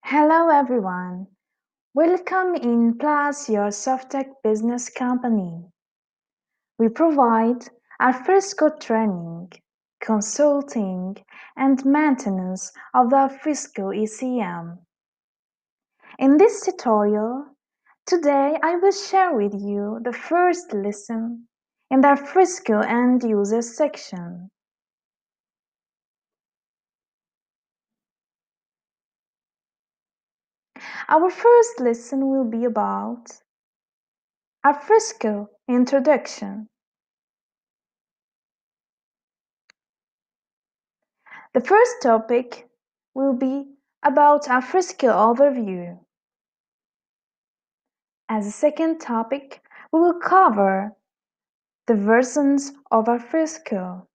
Hello everyone, welcome in Plus your SOFTECH business company. We provide Alfresco training, consulting and maintenance of the Alfresco ECM. In this tutorial, today I will share with you the first lesson in the Alfresco end user section. Our first lesson will be about Alfresco introduction. The first topic will be about Alfresco overview. As a second topic, we will cover the versions of Alfresco.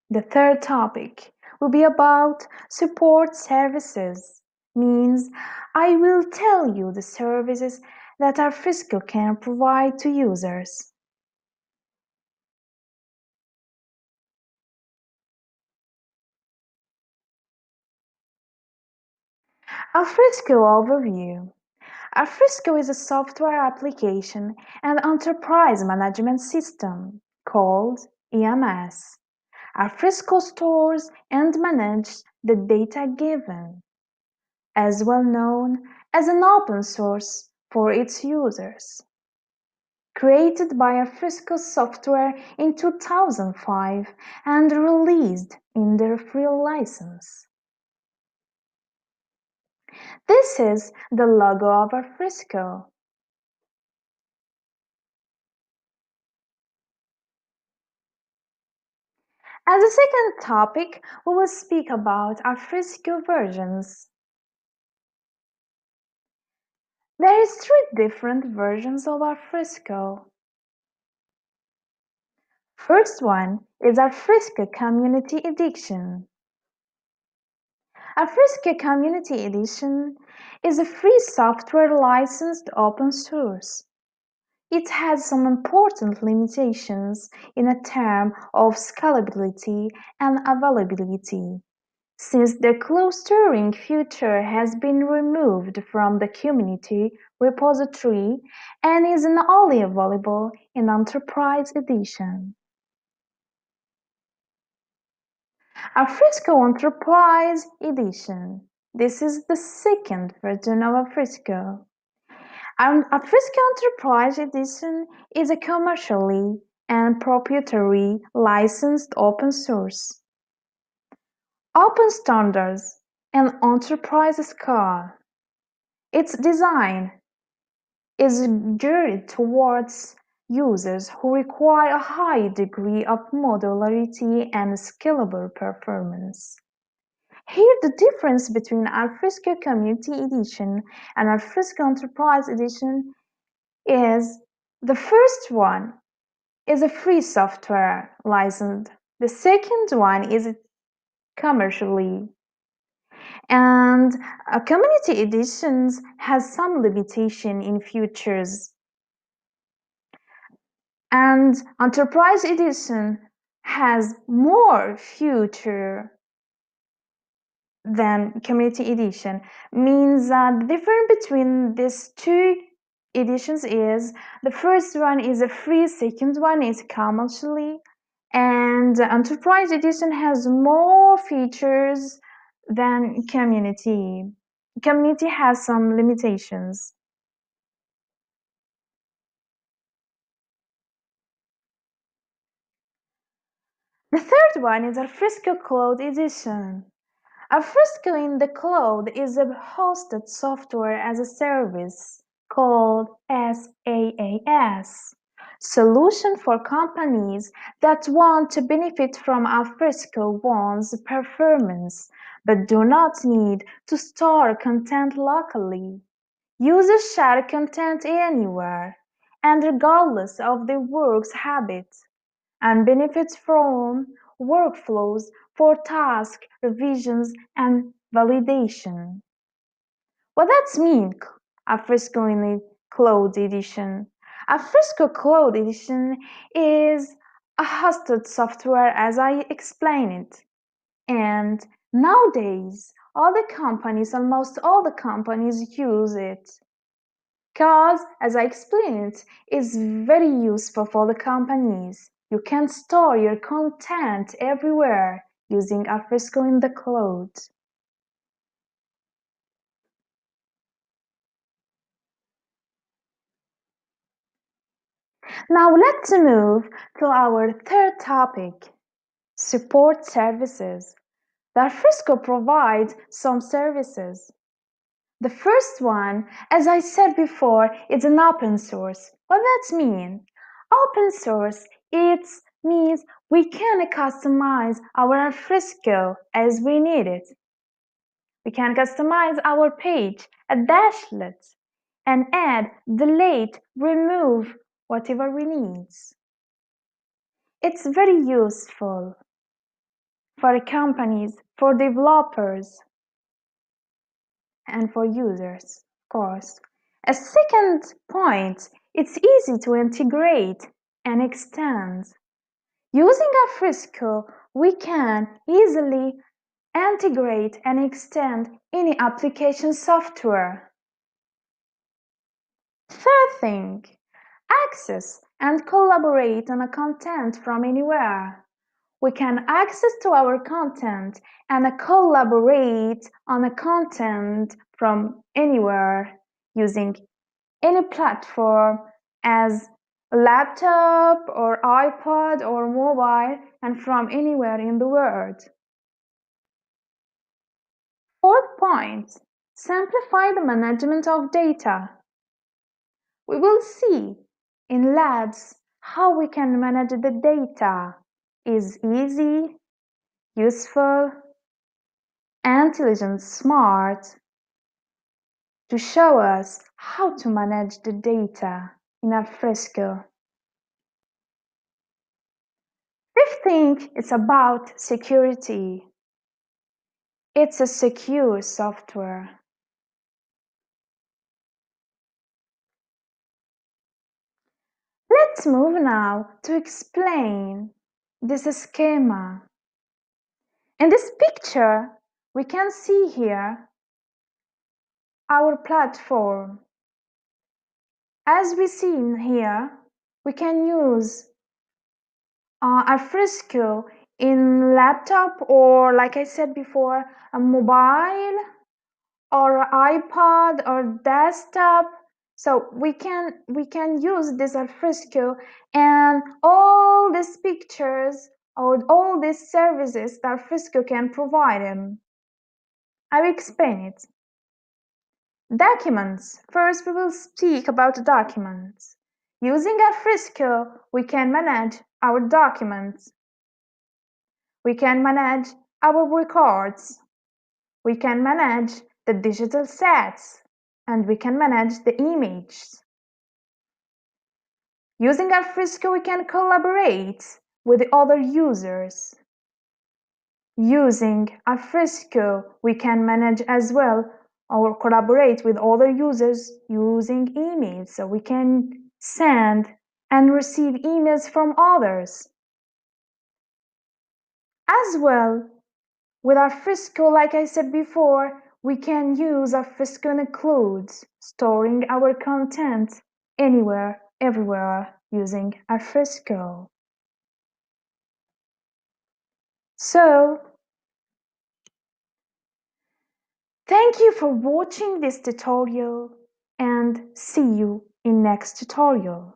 The third topic will be about support services, means I will tell you the services that Alfresco can provide to users. Alfresco overview. Alfresco is a software application and enterprise management system called EMS. Alfresco stores and manages the data given, as well known as an open source for its users. Created by Alfresco Software in 2005 and released in their free license. This is the logo of Alfresco. As a second topic, we will speak about Alfresco versions. There is 3 different versions of Alfresco. First one is Alfresco Community Edition. Alfresco Community Edition is a free software licensed open source. It has some important limitations in a term of scalability and availability, since the clustering feature has been removed from the community repository and is only available in Enterprise Edition. Alfresco Enterprise Edition. This is the second version of Alfresco. Alfresco Enterprise Edition is a commercially and proprietary licensed open source, open standards, and enterprise scale. Its design is geared towards users who require a high degree of modularity and scalable performance. Here the difference between Alfresco Community Edition and Alfresco Enterprise Edition is the first one is a free software license. The second one is commercially. And Community Editions has some limitation in features. And Enterprise Edition has more feature than Community Edition. Means that the difference between these 2 editions is the first one is a free, second one is commercially, and Enterprise Edition has more features than Community. Community has some limitations. The third one is Alfresco Cloud Edition. Alfresco in the cloud is a hosted software as a service called SaaS solution for companies that want to benefit from Alfresco one's performance but do not need to store content locally. Users share content anywhere and regardless of their work's habits, and benefits from workflows for task revisions and validation. What does mean Alfresco in the Cloud Edition? Alfresco Cloud Edition is a hosted software as I explained it, and nowadays almost all the companies use it. Because, as I explained, it's very useful for the companies. You can store your content everywhere using Alfresco in the cloud. Now let's move to our third topic, support services. The Alfresco provides some services. The first one, as I said before, is an open source. What does that mean? Open source, it means we can customize our Alfresco as we need it. We can customize our page, a dashlet, and add, delete, remove, whatever we need. It's very useful for companies, for developers, and for users, of course. A second point, it's easy to integrate and extend. Using Alfresco, we can easily integrate and extend any application software. Third thing, access and collaborate on a content from anywhere. We can access to our content and collaborate on a content from anywhere using any platform as a laptop or iPad or mobile and from anywhere in the world. Fourth point, simplify the management of data. We will see in labs how we can manage the data is easy, useful, intelligent, smart to show us how to manage the data in Alfresco. Fifth thing is about security. It's a secure software. Let's move now to explain this schema. In this picture, we can see here our platform. As we see in here, we can use Alfresco in laptop or, like I said before, a mobile or iPad or desktop. So we can use this Alfresco and all these pictures or all these services that Alfresco can provide them. I will explain it. Documents. First we will speak about documents. Using Alfresco, we can manage our documents. We can manage our records. We can manage the digital sets. And we can manage the images. Using Alfresco, we can collaborate with the other users. Using Alfresco, we can manage as well or collaborate with other users using emails. So we can send and receive emails from others. As well, with Alfresco, like I said before, we can use Alfresco in the cloud, storing our content anywhere, everywhere using Alfresco. So, thank you for watching this tutorial and see you in next tutorial.